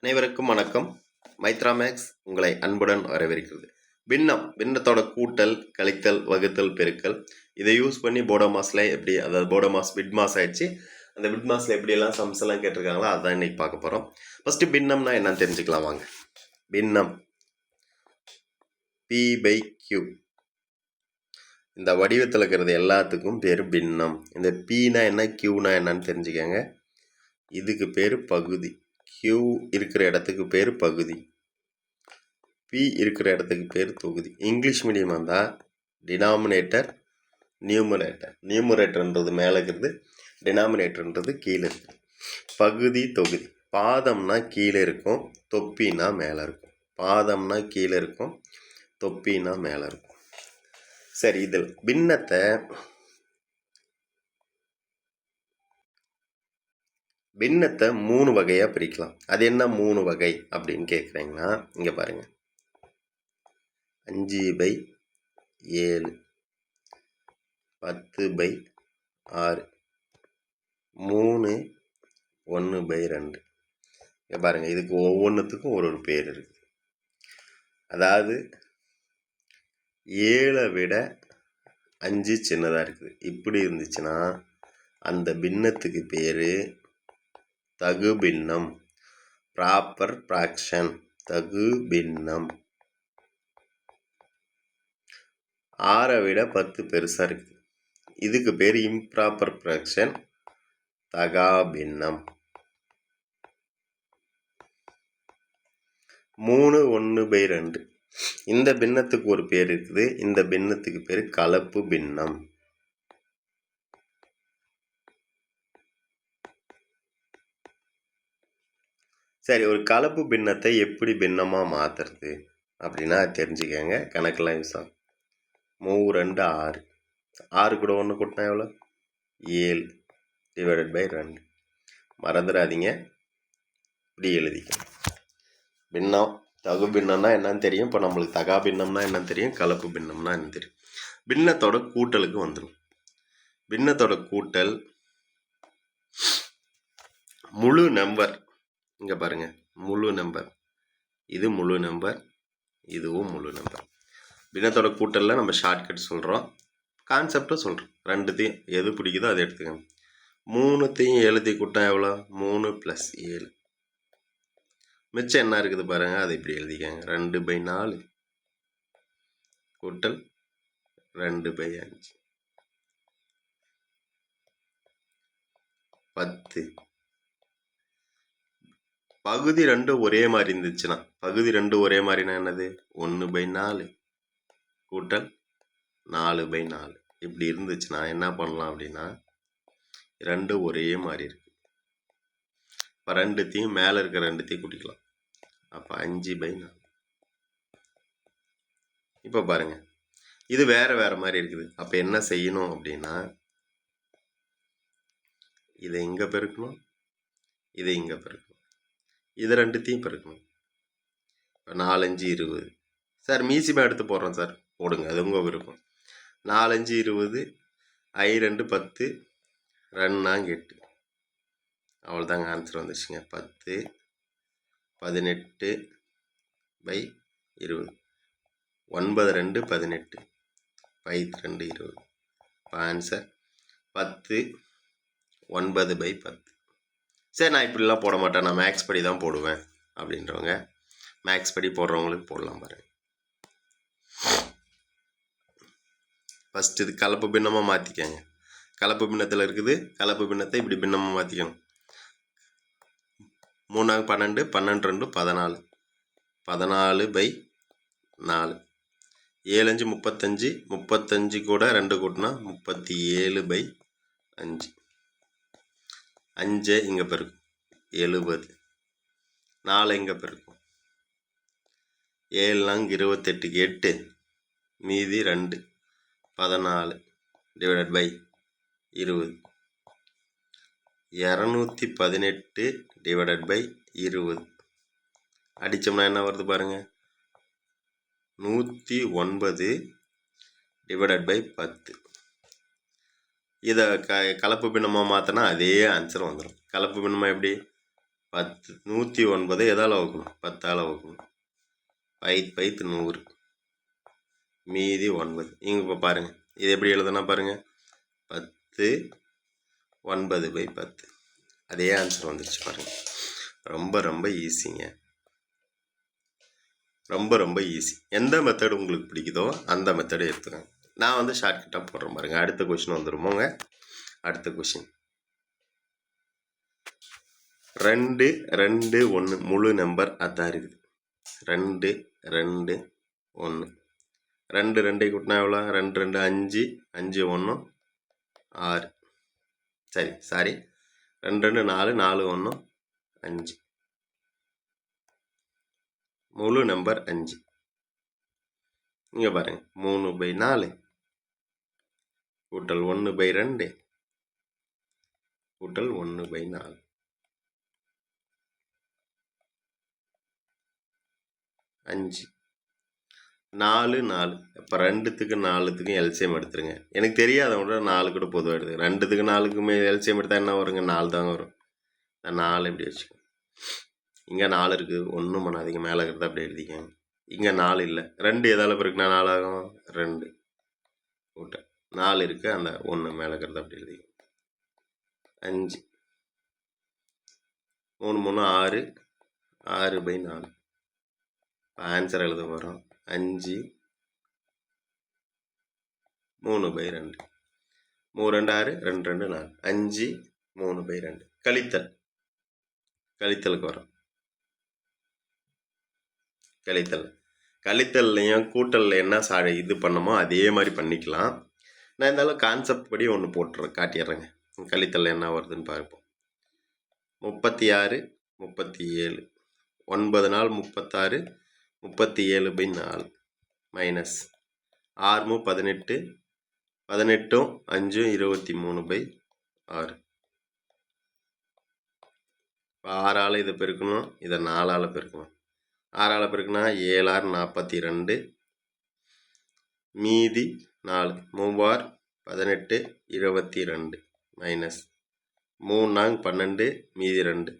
அனைவருக்கும் வணக்கம். மைத்ரா மேக்ஸ் உங்களை அன்புடன் வரவேற்கிறது. பின்னத்தோட கூட்டல், கழித்தல், வகுத்தல், பெருக்கல் இதை யூஸ் பண்ணி போர்டோ மாஸில் எப்படி, அதாவது போர்டோ மாஸ் பிட் மாஸ் ஆயிடுச்சு. அந்த பிட் மாஸில் எப்படியெல்லாம் சம்ஸ் எல்லாம் கேட்டிருக்காங்களோ அதான் இன்னைக்கு பார்க்க போகிறோம். ஃபஸ்ட்டு பின்னம்னா என்னன்னு தெரிஞ்சுக்கலாம் வாங்க. பின்னம் P/Q, இந்த வடிவத்தில் இருக்கிறது எல்லாத்துக்கும் பேர் பின்னம். இந்த Pனா என்ன, Qனா என்னன்னு தெரிஞ்சுக்கங்க. இதுக்கு பேர் பகுதி. Q இருக்கிற இடத்துக்கு பேர் பகுதி, P இருக்கிற இடத்துக்கு பேர் தொகுதி. இங்கிலீஷ் மீடியம் வந்தால் டினாமினேட்டர், நியூமரேட்டர்ன்றது மேலே இருக்கிறது, டினாமினேட்டர்ன்றது கீழே இருக்குது. பகுதி, தொகுதி. பாதம்னா கீழே இருக்கும், தொப்பினா மேலே இருக்கும். பாதம்னா கீழே இருக்கும், தொப்பினா மேலே இருக்கும். சரி, இதில் பின்னத்தை 3 வகையாக பிரிக்கலாம். அது என்ன 3 வகை அப்படின்னு கேட்குறீங்கன்னா, இங்கே பாருங்கள். 5/7, 10/6, 3, 1/2. இங்கே பாருங்கள், இதுக்கு ஒவ்வொன்றுத்துக்கும் ஒரு பேர் இருக்குது. அதாவது 7 விட 5 சின்னதாக இருக்குது. இப்படி இருந்துச்சுன்னா அந்த பின்னத்துக்கு பேர் தகு பின்னம், ப்ராப்பர் ஃப்ராக்ஷன், தகு பின்னம். 6 விட 10 பெருசாக இருக்குது, இதுக்கு பேர் இம்ப்ராப்பர் ஃப்ராக்ஷன், தகா பின்னம். 3, 1/2, இந்த பின்னத்துக்கு ஒரு பேர் இருக்குது. இந்த பின்னத்துக்கு பேர் கலப்பு பின்னம். சரி, ஒரு கலப்பு பின்னத்தை எப்படி பின்னமாக மாற்றுறது அப்படின்னா தெரிஞ்சுக்கங்க. கணக்கெல்லாம் யூஸ் ஆகும். 3, 2, 6. 6 கூட 1 கூட்டினா எவ்வளோ? 7/2. மறந்துடாதீங்க, இப்படி எழுதிக்கணும். பின்னம், தகு பின்னம்னா என்னன்னு தெரியும். இப்போ நம்மளுக்கு தகா பின்னம்னா என்னன்னு தெரியும், கலப்பு பின்னம்னா என்னன்னு தெரியும். பின்னத்தோட கூட்டலுக்கு வந்துடும். பின்னத்தோட கூட்டல் முழு நம்பர். இங்கே பாருங்க, முழு நம்பர். இது முழு நம்பர், இதுவும் முழு நம்பர். பின்னத்தோட கூட்டலில் நம்ம ஷார்ட்கட் சொல்கிறோம், கான்செப்டும் சொல்கிறோம். ரெண்டுத்தையும் எது பிடிக்குதோ அதை எடுத்துக்கணும். 3த்தையும் 7த்தையும் கூட்டினா எவ்வளோ? 3 + 7. மிச்சம் என்ன இருக்குது பாருங்கள், அதை இப்படி எழுதிக்கங்க. 2/4 கூட்டல் 2/5 10. பகுதி 2 ஒரே மாதிரி இருந்துச்சுன்னா, பகுதி 2 ஒரே மாதிரினா என்னது? 1/4 கூட்டல் 4/4. இப்படி இருந்துச்சுன்னா என்ன பண்ணலாம் அப்படின்னா, 2 ஒரே மாதிரி இருக்கு. இப்போ 2த்தையும் மேலே இருக்கிற 2த்தையும் கூட்டிக்கலாம். அப்போ 5/4. இப்போ பாருங்க, இது வேற வேற மாதிரி இருக்குது. அப்போ என்ன செய்யணும் அப்படின்னா, இதை இங்கே பெருக்கணும், இதை இங்கே பெருக்கணும், இது 2த்தையும் பெருக்கணும். 4, 5, 20. சார் மீசிமா எடுத்து போடுறோம் சார், போடுங்க, அது உங்கள் விருப்பம். 4, 5, 20, I2 10, 2 8. அவ்வளோதாங்க, ஆன்சர் வந்துச்சுங்க. 10, 18/20. 9, 2, 18, 5, 2, 20. இப்போ ஆன்சர் 10, 9/10. சரி, நான் இப்படிலாம் போட மாட்டேன், நான் மேக்ஸ் படி தான் போடுவேன் அப்படின்றவங்க மேக்ஸ் படி போடுறவங்களுக்கு போடலாம் பாருங்க. ஃபஸ்ட்டு இது கலப்பு பின்னமாக மாற்றிக்கங்க. கலப்பு பின்னத்தில் இருக்குது, கலப்பு பின்னத்தை இப்படி பின்னமாக மாற்றிக்கணும். 3 12, 12 2 14, 14/4. 7 5 35, 35 கூட 2 கூட்டினா 37/5. 5 இங்கே பெருக்கும் 70, 4 இங்கே பெருக்கும் 7 4 28, 8 மீதி 2, 14/20. 218/20 அடித்தோம்னா என்ன வருது பாருங்க, 109/10. இதை கலப்பு பின்னமாக மாற்றினா அதே ஆன்சர் வந்துடும். கலப்பு பின்னமாக எப்படி? 10 109 எதால் வகுக்கணும்? 10ஆல் வகுக்கணும். 5 100 மீதி 9. இங்கே இப்போ பாருங்கள், இது எப்படி எழுதுனா பாருங்கள், 10 9/10. அதே ஆன்சர் வந்துருச்சு பாருங்கள். ரொம்ப ரொம்ப ஈஸிங்க, ரொம்ப ஈஸி. எந்த மெத்தட் உங்களுக்கு பிடிக்குதோ அந்த மெத்தடை எடுத்துக்கோங்க. நான் வந்து ஷார்ட்கட்டாக போடுறேன் பாருங்க. அடுத்த கொஷின் வந்துருமோங்க. அடுத்த கொஷின் 2 2 1 முழு நம்பர் அதான் இருக்குது. 2 2 1 2 2 கூட்டினா எவ்வளோ? 2 2 5 5 1 6. சாரி 2 2 4 4 1 5. முழு நம்பர் 5. இங்கே பாருங்க, 3/4 கூட்டல் 1/2 கூட்டல் 1/4. 5 4 4. இப்போ 2த்துக்கு 4த்துக்கும் எல்சிஎம் எடுத்துருங்க. எனக்கு தெரியாதவங்க 4 கூட பொதுவாக எடுத்துங்க. 2த்துக்கு 4க்குமே எல்சிஎம் எடுத்தால் என்ன வருங்க? 4 தாங்க வரும். நான் 4 எப்படி வச்சுக்கோங்க. இங்கே 4 இருக்குது, ஒன்றும் பண்ணாதீங்க, மேலே இருக்கிறத அப்படி எழுதிக்கங்க. இங்கே 4 இல்லை, 2 எதால் பெருக்குனா 4 ஆகும்? 2 கூட்டல் 4 இருக்குது, அந்த 1 மேலே இருக்கிறத அப்படி எழுதிக்கங்க. 5 3 3 6 6/4. ஆன்சர் எழுத போகிறோம். 5 3/2. 3 2 6 2 2 4. 5 3/2. கழித்தலுக்கு வரும். கழித்தல்லையும் கூட்டலில் என்ன இது பண்ணமோ அதே மாதிரி பண்ணிக்கலாம். நான் இருந்தாலும் கான்செப்ட் படி ஒன்று காட்டிடுறேங்க. கழித்தல் என்ன வருதுன்னு பார்ப்போம். 36 37. 9 நாள் 36 37/4 மைனஸ் 6 18 18 5 23/6. 6ஆல் இதை பெருக்கணும், இதை 4ஆல் பெருக்கணும். 6ஆல் பெருக்குனா 7 6 42 மீதி 4 3 18 22 மைனஸ் 3 நாங் 12 மீதி 2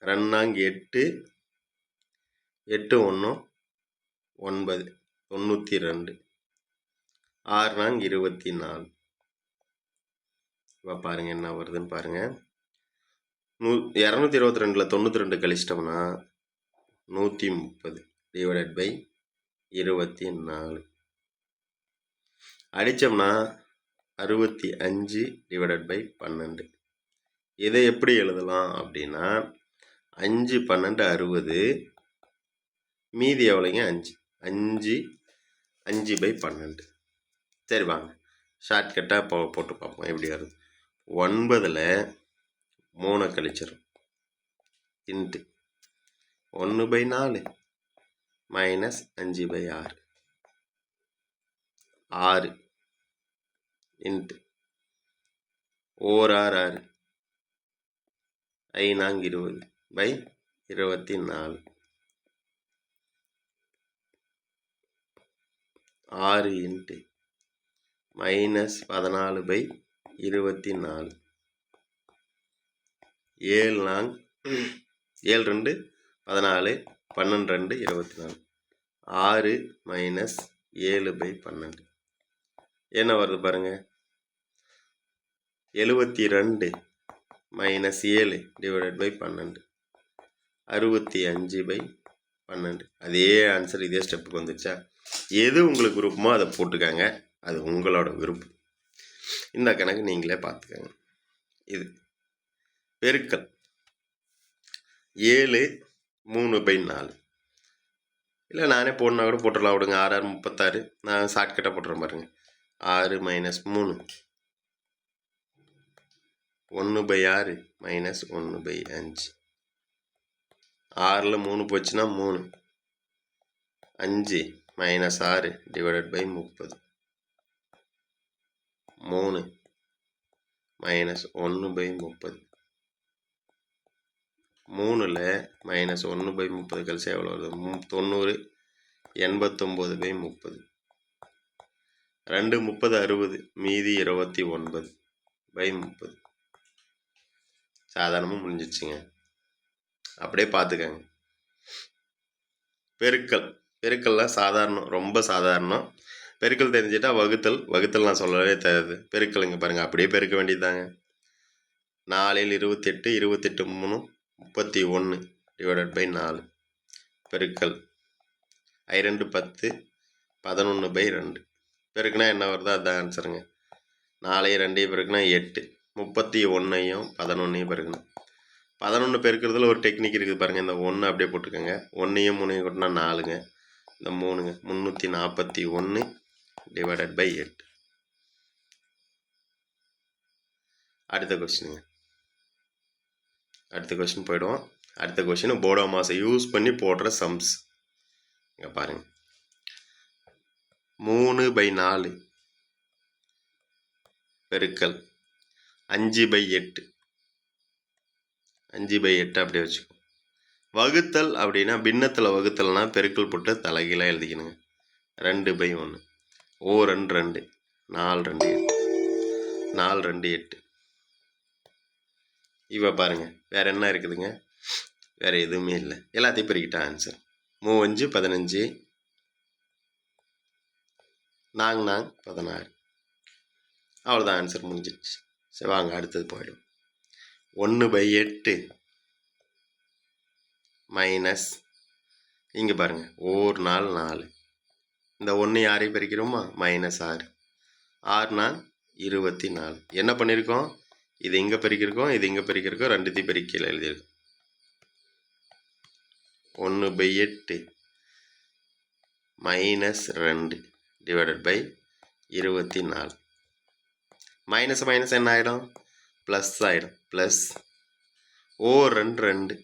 2 நாங் 8 8 1 9 92 6 நாங் 24. இப்போ பாருங்கள் என்ன வருதுன்னு பாருங்கள். 222 92 கழிச்சிட்டோம்னா 130 /24. அடித்தோம்னா 65/12. இதை எப்படி எழுதலாம் அப்படின்னா 5 12 60 மீதி எவ்வளோங்க? 5 5 5/12. சரி வாங்க ஷார்ட்கட்டாக போட்டு பார்ப்போம் எப்படி வருது. 9ல் 3 கழிச்சிடும் இன்ட்டு 1/4 மைனஸ் 5/6 6 இன்ட்டு 1 6 6 5 நாங் 20/24 6 இன்ட்டு மைனஸ் 14/24 7 நாங் 7 2 14 12 2 24 6 மைனஸ் 7/12 என்ன வருது பாருங்க? 72 மைனஸ் 7/12 65/12. அதே ஆன்சர் இதே ஸ்டெப்புக்கு வந்துச்சா? எது உங்களுக்கு விருப்பமோ அதை போட்டுக்காங்க, அது உங்களோட விருப்பம். இந்த கணக்கு நீங்களே பார்த்துக்கங்க. இது பெருக்கல் 7 3/4. இல்லை நானே போடனா கூட போட்டுடலாம் விடுங்க. 6 6 36. நான் ஷார்ட்கட்டாக போட்டுறேன் பாருங்க. 6 மைனஸ் 3 1/6 மைனஸ் 1/5. 6ல் 3 போச்சுன்னா 3. 5 மைனஸ் 6 /30. 3 மைனஸ் 1/30. 3ல் மைனஸ் 1/30 கழிச்சா எவ்வளோ வருது? 90 89/30. 2 30 60 மீதி 29/30. சாதாரணமாக முடிஞ்சிச்சுங்க. அப்படியே பார்த்துக்கங்க. பெருக்கல்லாம் சாதாரணம், ரொம்ப சாதாரணம். பெருக்கல் தெரிஞ்சிட்டா வகுத்தல் நான் சொல்லவே தேவை. பெருக்கல் இங்கே பாருங்கள், அப்படியே பெருக்க வேண்டியதுதாங்க. 4 28 28 3 31 /4 பெருக்கல் 2 10 11/2 பெருக்குனா என்ன வருதோ அதுதான் ஆன்சருங்க. 4 2 பெருக்குனா 8, 31 11 பெருக்கணும். 11 பெருக்கிறதுல ஒரு டெக்னிக் இருக்குது பாருங்கள். இந்த 1 அப்படியே போட்டுக்கோங்க. 1 3 கூட்டினா 4ங்க. இந்த 3ங்க 341 /8. அடுத்த கொஸ்டினுங்க. அடுத்த கொஸ்டின் போயிடுவோம். அடுத்த கொஸ்டின் போடோமாஸை யூஸ் பண்ணி போடுற சம்ஸ். இங்கே பாருங்கள், 3/4 பெருக்கல் 5/8. 5/8 அப்படியே வச்சுக்கோ. வகுத்தல் அப்படின்னா பின்னத்தில் வகுத்தல்னா பெருக்கல் போட்டு தலைகீழாக எழுதிக்கணுங்க. 2/1. 2 2 4 2 8 4 2 8. இப்போ பாருங்கள், வேறு என்ன இருக்குதுங்க? வேறு எதுவுமே இல்லை. எல்லாத்தையும் பெருக்கிட்டா ஆன்சர். 3 5 15 4 16. அவ்வளோதான், ஆன்சர் முடிஞ்சிடுச்சு. சரி வாங்க அடுத்தது போயிடும். 1/8 மைனஸ் இங்கே பாருங்கள், 1 4 4. இந்த 1 யாரையும் பெருக்கிறோமா? -6. 6 24. என்ன பண்ணியிருக்கோம்? இது இங்கே பெருக்கியிருக்கோம், இது இங்கே பெருக்கியிருக்கோம், ரெண்டுத்தையும் பெருக்கியில் எழுதியிருக்கோம். 1/8 -2 /24. மைனஸ் என்ன ஆகிடும்? ப்ளஸ் ஆகிடும். ப்ளஸ் 2 2.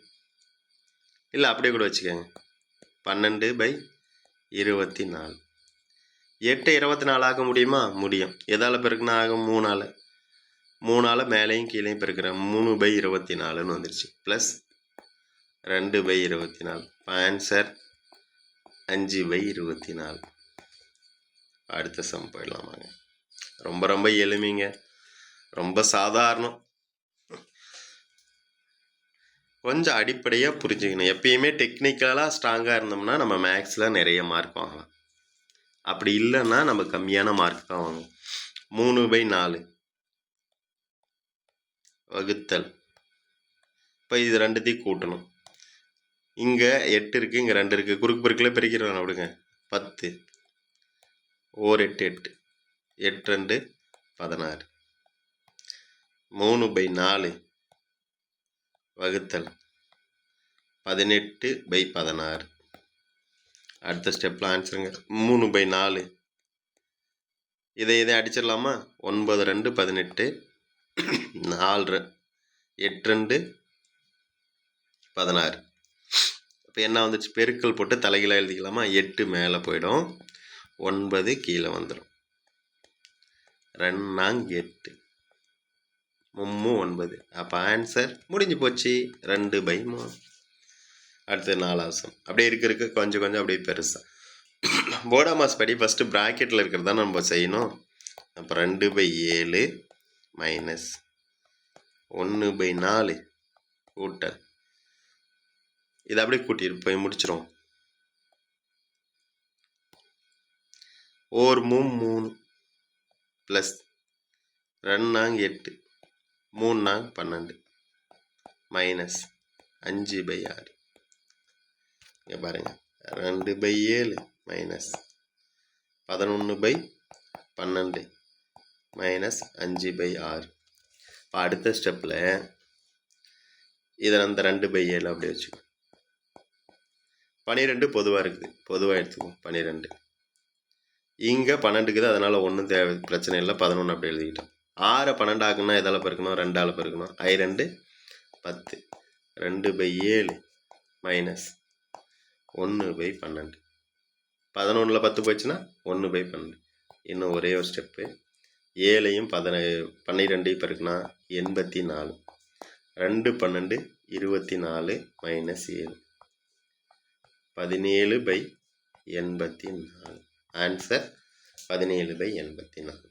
இல்லை அப்படியே கூட வச்சுக்கோங்க. 12/24. 8 24 ஆக முடியுமா? முடியும். எதால் பெருக்குனா ஆகும்? 3ஆல். 3ஆல் மேலேயும் கீழேயும் பெருக்கிறேன். 3/24ன்னு வந்துருச்சு. ப்ளஸ் 2/24. ஆன்சர் 5/24. அடுத்த சம் போயிடலாமாங்க. ரொம்ப ரொம்ப எளிமைங்க, ரொம்ப சாதாரணம். கொஞ்சம் அடிப்படையாக புரிஞ்சுக்கணும். எப்பயுமே டெக்னிக்கலாக ஸ்ட்ராங்காக இருந்தோம்னா நம்ம மேக்ஸில் நிறைய மார்க் வாங்கலாம். அப்படி இல்லைன்னா நம்ம கம்மியான மார்க் தான் வாங்குவோம். 3/4 வகுத்தல். இப்போ இது ரெண்டுத்தையும் கூட்டணும். இங்கே 8 இருக்குது, இங்கே 2 இருக்குது. குறுக்கு பெருக்கில் பெருக்கிறோம் அப்படிங்க. 10 1 8 8 8 2 16. 3/4 வகுத்தல் 18/16. அடுத்த ஸ்டெப்பில் ஆன்சருங்க. 3/4 இதை அடிச்சிடலாமா? 9 2 18 4 8 2 16. இப்போ என்ன வந்துச்சு? பெருக்கல் போட்டு தலைகீழாக எழுதிக்கலாமா? 8 மேலே போயிடும், 9 கீழே வந்துடும். 2 8 3 9. அப்போ ஆன்சர் முடிஞ்சு போச்சு. 2/3. அடுத்து 4ஆவது சம். அப்படியே இருக்க கொஞ்சம் அப்படியே பெருசாக. போடோமாஸ் படி ஃபஸ்ட்டு ப்ராக்கெட்டில் இருக்கிறதா நம்ம செய்யணும். அப்போ 2/7 மைனஸ் 1/4 கூட்டல். இதை அப்படியே கூட்டிட்டு போய் முடிச்சிடும். 1 3 ப்ளஸ் 2 8 3 12 மைனஸ் 5/6. இங்கே பாருங்கள், 2/7 மைனஸ் 11/12 மைனஸ் 5/6. இப்போ அடுத்த ஸ்டெப்பில் இதை அந்த 2/7 அப்படியே வச்சுக்கோ. 12 பொதுவாக இருக்குது, பொதுவாக எடுத்துக்குவோம். 12 இங்கே 12 இருக்குது, அதனால் ஒன்றும் தேவை பிரச்சனை இல்லை. 11 அப்படி எழுதிக்கிட்டோம். 6 12 ஆகுன்னா எதால் பெருக்கணும்? 2ஆல் பெருக்கணும். 2 10. 2/7 மைனஸ் 1/12. 11ல் 10 போச்சுன்னா 1/12. இன்னும் ஒரே ஒரு ஸ்டெப்பு. 7ஐயும் 12 பெருக்குனா 84. 2 12 24 மைனஸ் 7 17/84. ஆன்சர் 17/84.